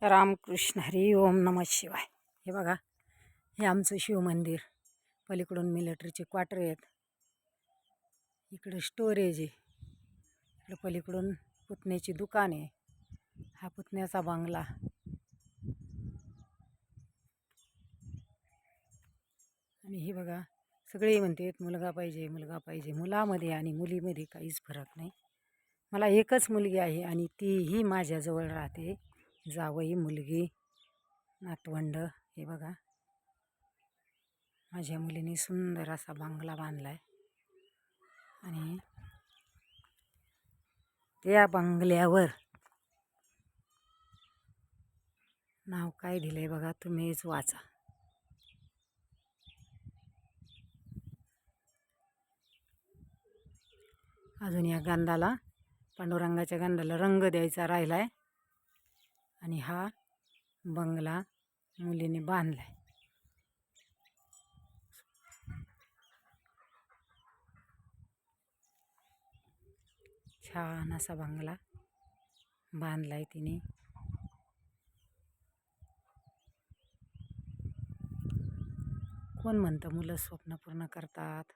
रामकृष्ण हरी ओम नमः शिवाय. हे बघा, हे आमचं शिवमंदिर. पलीकडून मिलिटरीचे क्वार्टर आहेत, इकडे स्टोरेज आहे, इकडे पलीकडून पुतण्याची दुकान आहे. हा पुतण्याचा बंगला. आणि हे बघा, सगळे म्हणतात मुलगा पाहिजे मुलगा पाहिजे. मुलामध्ये आणि मुलीमध्ये काहीच फरक नाही. मला एकच मुलगी आहे आणि तीही माझ्याजवळ राहते. जावई, मुलगी, नातवंड. हे बघा, माझ्या मुलीने सुंदर असा बंगला बांधला आहे. आणि त्या बंगल्यावर नाव काय दिलंय बघा, तुम्हीच वाचा. अजून या गंधाला, पांडुरंगाच्या गंधाला रंग द्यायचा राहिलाय. आणि हा बंगला मुलीने बांधलाय. छान असा बंगला बांधलाय तिने. कोण म्हणतं मुलं स्वप्न पूर्ण करतात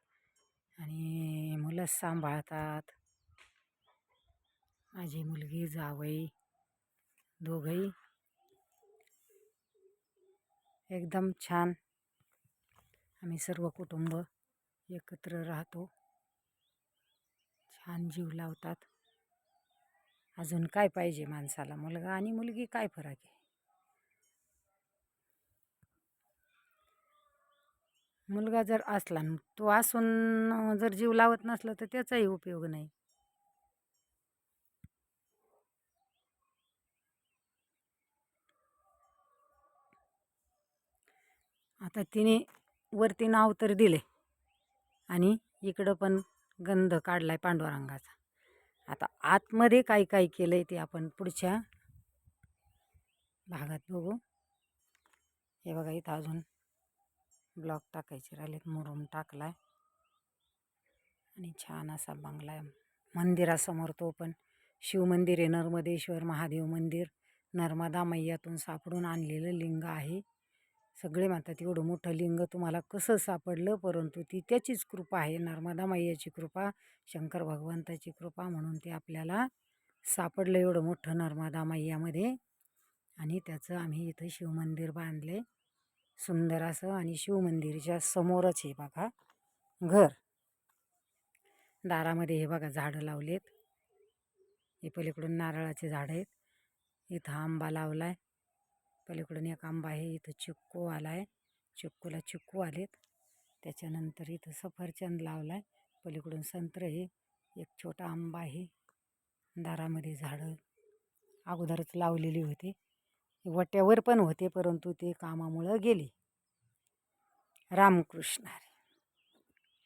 आणि मुलं सांभाळतात. माझी मुलगी, जावई दोघंही एकदम छान. आम्ही सर्व कुटुंब एकत्र राहतो, छान जीव लावतात. अजून काय पाहिजे माणसाला? मुलगा आणि मुलगी काय फरक आहे? मुलगा जर असला, तो असून जर जीव लावत नसला तर त्याचाही उपयोग नाही. आता तिने वरती नाव तर दिले आणि इकडं पण गंध काढलाय पांडुरंगाचा. आता आतमध्ये काय काय केलंय ते आपण पुढच्या भागात बघू. हे बघा, इथं अजून ब्लॉक टाकायचे राहिलेत, मुरुम टाकलाय आणि छान असा बंगला आहे. मंदिरासमोर तो पण शिवमंदिर आहे, नर्मदेश्वर महादेव मंदिर. नर्मदा मैयातून सापडून आणलेलं लिंग आहे. सगळे म्हणतात एवढं मोठं लिंग तुम्हाला कसं सापडलं, परंतु ती त्याचीच कृपा आहे, नर्मदा मैयाची कृपा, शंकर भगवंताची कृपा, म्हणून ते आपल्याला सापडलं एवढं मोठं नर्मदा मैयामध्ये. आणि त्याचं आम्ही इथं शिवमंदिर बांधले सुंदर असं. आणि शिवमंदिराच्या समोरच हे बघा घर. दारामध्ये हे बघा झाडं लावलेत. हे पलीकडून नारळाचे झाडं आहेत. इथं आंबा लावलाय, पलीकडून एक आंबा आहे. इथं चिक्कू आलाय, चिक्कूला चिक्कू आलेत. त्याच्यानंतर इथं सफरचंद लावलाय, पलीकडून संत्र आहे. एक छोटा आंबा आहे. दारामध्ये झाडं अगोदरच लावलेली होती, वट्यावर पण होते, परंतु ते कामामुळं गेली. रामकृष्ण हरी.